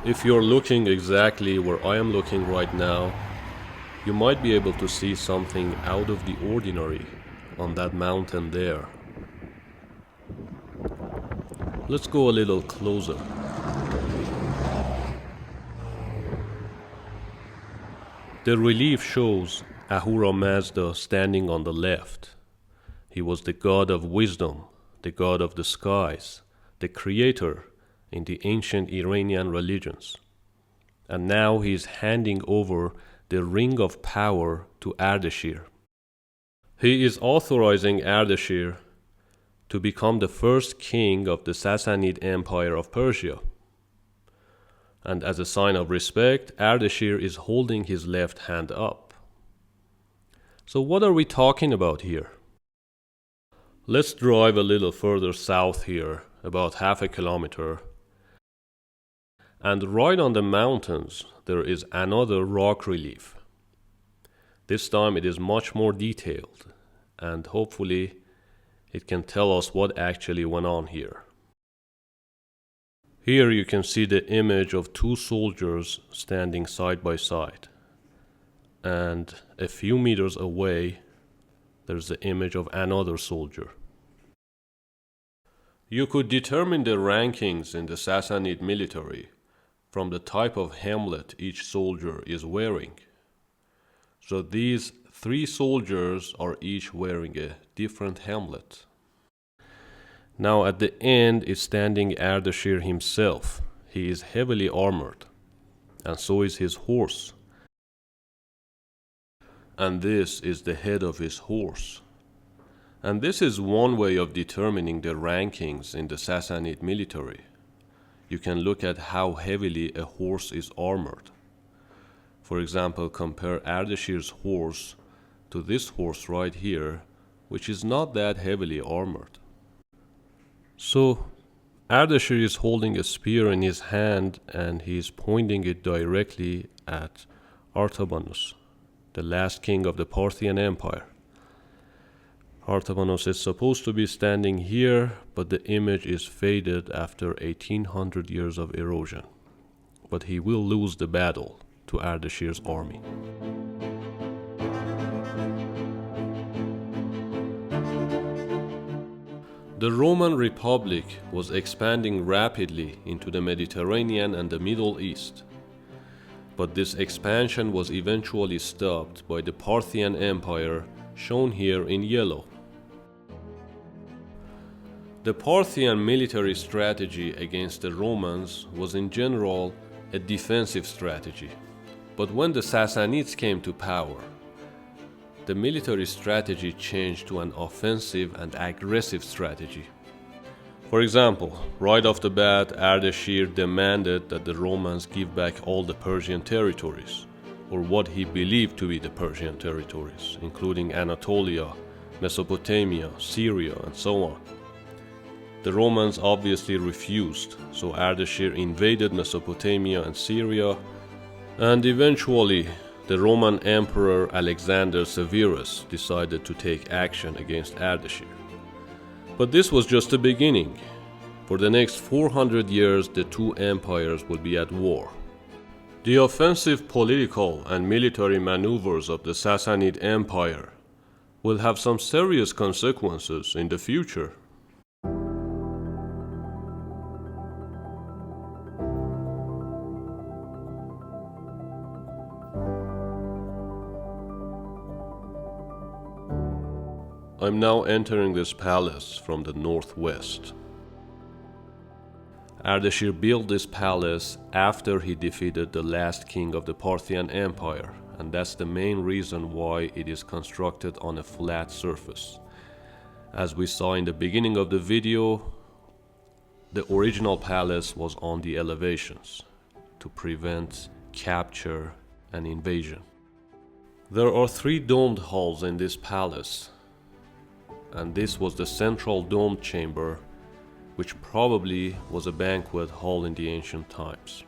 If you're looking exactly where I am looking right now, you might be able to see something out of the ordinary on that mountain there. Let's go a little closer. The relief shows Ahura Mazda standing on the left. He was the god of wisdom, the god of the skies, the creator in the ancient Iranian religions. And now he is handing over the ring of power to Ardashir. He is authorizing Ardashir to become the first king of the Sassanid Empire of Persia. And as a sign of respect, Ardashir is holding his left hand up. So what are we talking about here? Let's drive a little further south here, about half a kilometer. And right on the mountains, there is another rock relief. This time it is much more detailed, and hopefully it can tell us what actually went on here. Here you can see the image of two soldiers standing side by side. And a few meters away, there's the image of another soldier. You could determine the rankings in the Sassanid military from the type of helmet each soldier is wearing. So these three soldiers are each wearing a different helmet. Now at the end is standing Ardashir himself. He is heavily armored, and so is his horse. And this is the head of his horse. And this is one way of determining the rankings in the Sassanid military. You can look at how heavily a horse is armored. For example, compare Ardashir's horse to this horse right here, which is not that heavily armored. So, Ardashir is holding a spear in his hand and he is pointing it directly at Artabanus, the last king of the Parthian Empire. Artabanus is supposed to be standing here, but the image is faded after 1800 years of erosion. But he will lose the battle to Ardashir's army. The Roman Republic was expanding rapidly into the Mediterranean and the Middle East. But this expansion was eventually stopped by the Parthian Empire, shown here in yellow. The Parthian military strategy against the Romans was in general a defensive strategy. But when the Sassanids came to power, the military strategy changed to an offensive and aggressive strategy. For example, right off the bat, Ardashir demanded that the Romans give back all the Persian territories, or what he believed to be the Persian territories, including Anatolia, Mesopotamia, Syria, and so on. The Romans obviously refused, so Ardashir invaded Mesopotamia and Syria, and eventually the Roman Emperor Alexander Severus decided to take action against Ardashir. But this was just the beginning. For the next 400 years, the two empires would be at war. The offensive political and military maneuvers of the Sassanid Empire will have some serious consequences in the future. I'm now entering this palace from the northwest. Ardashir built this palace after he defeated the last king of the Parthian Empire, and that's the main reason why it is constructed on a flat surface. As we saw in the beginning of the video, the original palace was on the elevations to prevent capture and invasion. There are 3 domed halls in this palace, and this was the central domed chamber, which probably was a banquet hall in the ancient times.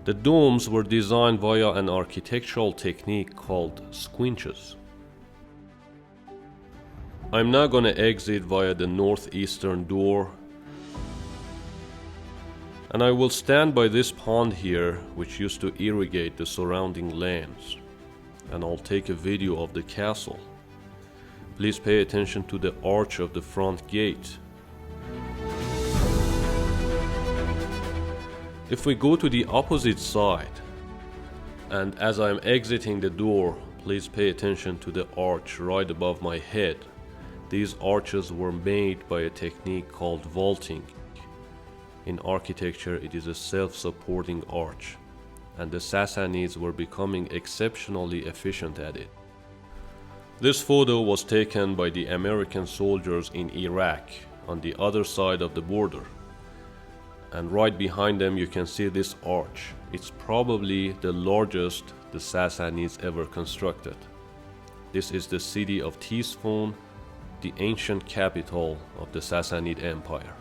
The domes were designed via an architectural technique called squinches. I'm now going to exit via the northeastern door, And I will stand by this pond here, which used to irrigate the surrounding lands, and I'll take a video of the castle. Please pay attention to the arch of the front gate. If we go to the opposite side, and as I am exiting the door, please pay attention to the arch right above my head. These arches were made by a technique called vaulting. In architecture, it is a self-supporting arch, and the Sassanids were becoming exceptionally efficient at it. This photo was taken by the American soldiers in Iraq on the other side of the border. And right behind them you can see this arch. It's probably the largest the Sassanids ever constructed. This is the city of Tisfun, the ancient capital of the Sassanid Empire.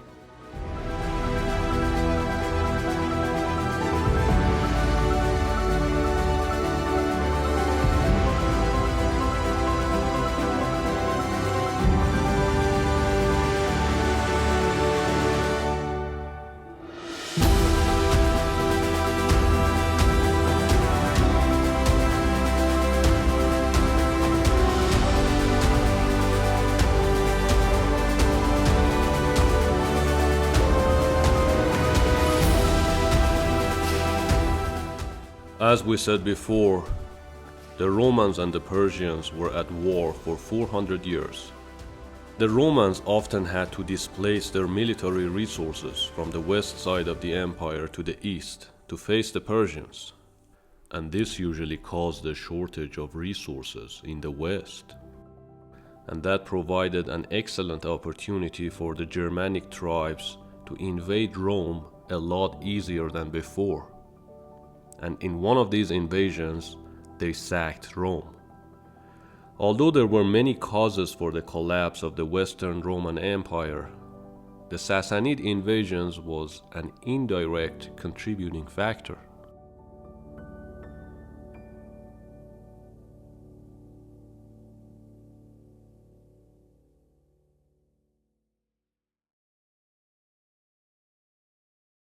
As we said before, the Romans and the Persians were at war for 400 years. The Romans often had to displace their military resources from the west side of the empire to the east to face the Persians, and this usually caused a shortage of resources in the west. And that provided an excellent opportunity for the Germanic tribes to invade Rome a lot easier than before. And in one of these invasions, they sacked Rome. Although there were many causes for the collapse of the Western Roman Empire, the Sassanid invasions was an indirect contributing factor.